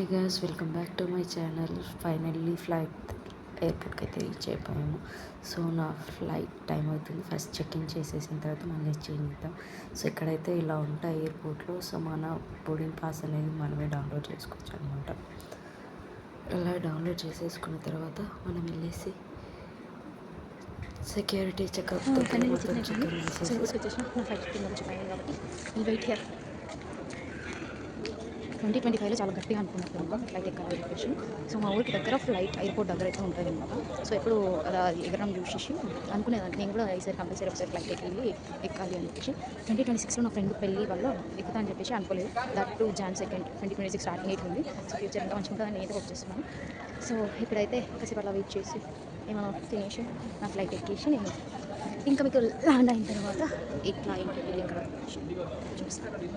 Hi guys, welcome back to my channel. Finally flight ఎయిర్పోర్ట్కి అయితే reach అయిపోయాము. So నా ఫ్లైట్ టైం అవుతుంది. ఫస్ట్ చెక్ ఇన్ చేసేసిన తర్వాత మళ్ళీ చేంజ్ చేద్దాం. సో ఇక్కడైతే ఇలా ఉంటాయి ఎయిర్పోర్ట్లో. సో మన బోర్డింగ్ పాస్ అనేది మనమే డౌన్లోడ్ చేసుకోవచ్చు అనమాట. ఇలా డౌన్లోడ్ చేసేసుకున్న తర్వాత మనం వెళ్ళేసి సెక్యూరిటీ చెకప్ మొత్తం చెక్ ఇన్ చేసేసి 2025లో చాలా గట్టిగా అనుకున్నట్టు ఫ్లైట్ ఎక్కాలని చెప్పేసి. సో మా ఊరికి దగ్గర ఫ్లైట్ ఎయిర్పోర్ట్ దగ్గర అయితే ఉంటుంది అనమాట. సో ఎప్పుడు అలా ఎగరం చూసేసి అనుకునేదాన్ని నేను కూడా ఈసారి కంపల్సరీ ఒకసారి ఫ్లైట్ ఎక్కాలి అని చెప్పేసి. 2026లో నా ఫ్రెండ్ పెళ్ళి వల్ల ఎక్కుతా అని చెప్పేసి అనుకోలేదు. దట్ టు Jan 2, 2026 స్టార్టింగ్ అయితే ఉంది. సో ఫ్యూచర్ ఇంకా మంచిగా ఉంటుందని నేనైతే వచ్చేస్తున్నాను. సో ఇప్పుడైతే కాసేపు అలా వెయిట్ చేసి ఏమైనా తినేసి నా ఫ్లైట్ ఎక్కేసి నేను ఇంకా మీకు ల్యాండ్ అయిన తర్వాత ఇట్లా ఇంటికి వెళ్ళి ఇక్కడ చూస్తాను.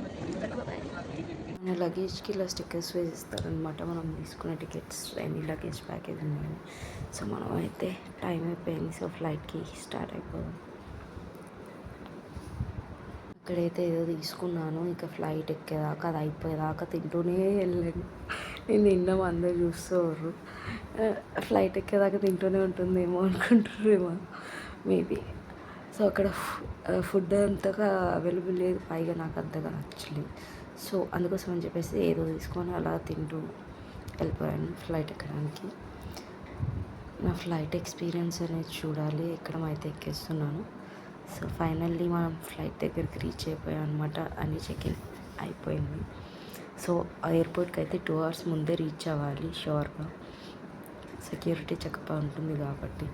మన లగేజ్కి ఇలా స్టిక్కర్స్ వేసిస్తారనమాట. మనం తీసుకున్న టికెట్స్ ఎన్ని లగేజ్ ప్యాకేజ్ ఉన్నాయి. సో మనం అయితే టైం అయిపోయింది. సో ఫ్లైట్కి స్టార్ట్ అయిపోదాం. అక్కడైతే ఏదో తీసుకున్నాను. ఇక ఫ్లైట్ ఎక్కేదాకా అది అయిపోయేదాకా తింటూనే వెళ్ళాను. నేను తిన్నాం అందరు చూస్తారు. ఫ్లైట్ ఎక్కేదాకా తింటూనే ఉంటుందేమో అనుకుంటారేమో మేబీ. సో అక్కడ ఫుడ్ అంతగా అవైలబుల్ లేదు, పైగా నాకు అంతగా నచ్చలేదు. సో అందుకోసం అని చెప్పేసి ఏదో తీసుకొని అలా తింటూ వెళ్ళిపోయాను ఫ్లైట్ ఎక్కడానికి. నా ఫ్లైట్ ఎక్స్పీరియన్స్ అనేది చూడాలి. ఎక్కడమైతే ఎక్కేస్తున్నాను. సో ఫైనల్లీ మనం ఫ్లైట్ దగ్గరికి రీచ్ అయిపోయాం అనమాట. అన్ని చెక్ ఇన్ అయిపోయింది. సో ఎయిర్పోర్ట్కి అయితే 2 hours ముందే రీచ్ అవ్వాలి షూర్గా. సెక్యూరిటీ చెకప్ ఉంటుంది కాబట్టి.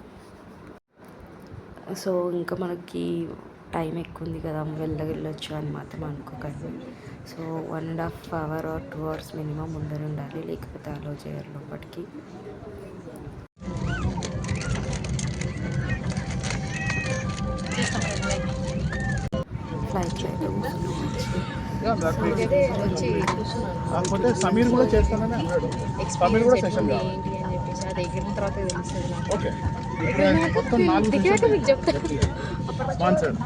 సో ఇంకా మనకి టైం ఎక్కువ ఉంది కదా, వెళ్ళొచ్చు అని మాత్రం అనుకోకండి. So 1.5 hour or 2 hours minimum ముందర ఉండాలి, లేకపోతే అలో చేయరు లోపలికి. ఫ్లైట్లో అయితే కాకపోతే సమీర్ కూడా చేస్తానని అన్నాడు. సమీర్ కూడా సెషన్ ఓకే. మొత్తం 4 స్పాన్సర్డ్.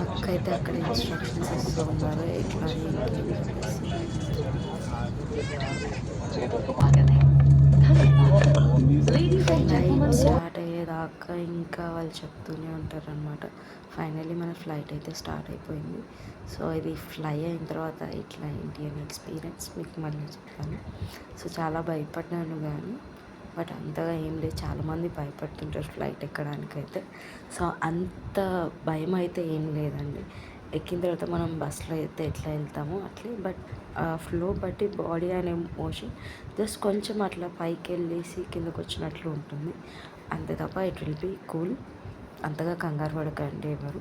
అక్క అయితే అక్కడ ఇన్స్ట్రక్షన్స్ ఇస్తూ ఉన్నారు ఎట్లా ఫ్లైట్ స్టార్ట్ అయ్యేదాకా ఇంకా వాళ్ళు చెప్తూనే ఉంటారనమాట. ఫైనల్లీ మన ఫ్లైట్ అయితే స్టార్ట్ అయిపోయింది. సో ఇది ఫ్లై అయిన తర్వాత ఇట్లా ఏంటి అనే ఎక్స్పీరియన్స్ మీకు మళ్ళీ చెప్తాను. సో చాలా భయపడ్డాను కానీ బట్ అంతగా ఏం లేదు. చాలామంది భయపడుతుంటారు ఫ్లైట్ ఎక్కడానికైతే. సో అంత భయం అయితే ఏం లేదండి. ఎక్కిన తర్వాత మనం బస్సులో అయితే ఎట్లా వెళ్తామో అట్లే, బట్ ఫ్లో బట్టి బాడీ అనే మోషన్ జస్ట్ కొంచెం అట్లా పైకి వెళ్ళేసి కిందకు వచ్చినట్లు ఉంటుంది అంతే తప్ప ఇట్ విల్ బీ కూల్. అంతగా కంగారు పడకండి ఎవరు.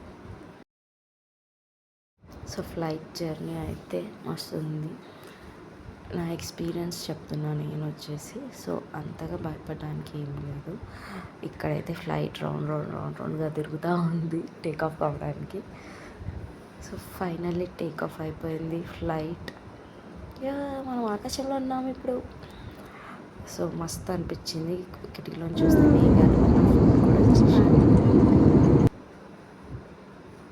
సో ఫ్లైట్ జర్నీ అయితే మస్తు ఉంది. నా ఎక్స్పీరియన్స్ చెప్తున్నాను నేను వచ్చేసి. సో అంతగా భయపడడానికి ఏం లేదు. ఇక్కడైతే ఫ్లైట్ రౌండ్గా తిరుగుతూ ఉంది టేక్ ఆఫ్ కావడానికి. సో ఫైనల్లీ టేక్ ఆఫ్ అయిపోయింది ఫ్లైట్. మనం ఆకాశంలో ఉన్నాము ఇప్పుడు. సో మస్తు అనిపించింది. కిటికీలో చూస్తే మేఘాలు కూడా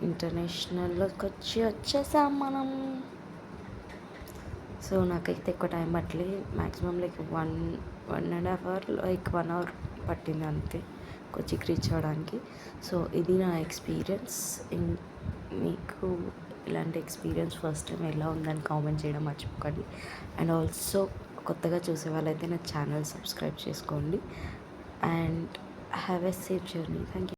ఇంటర్నేషనల్లోకి వచ్చేసాం మనం. సో నాకైతే ఎక్కువ టైం పట్టలేదు. Maximum like 1.5 hour, like 1 hour పట్టింది అంతే కొచ్చికి రీచ్ అవ్వడానికి. సో ఇది నా ఎక్స్పీరియన్స్. మీకు ఇలాంటి ఎక్స్పీరియన్స్ ఫస్ట్ టైం ఎలా ఉందని కామెంట్ చేయడం మర్చిపోకండి. అండ్ ఆల్సో కొత్తగా చూసే వాళ్ళైతే నా ఛానల్ సబ్స్క్రైబ్ చేసుకోండి. And have a safe journey. Thank you.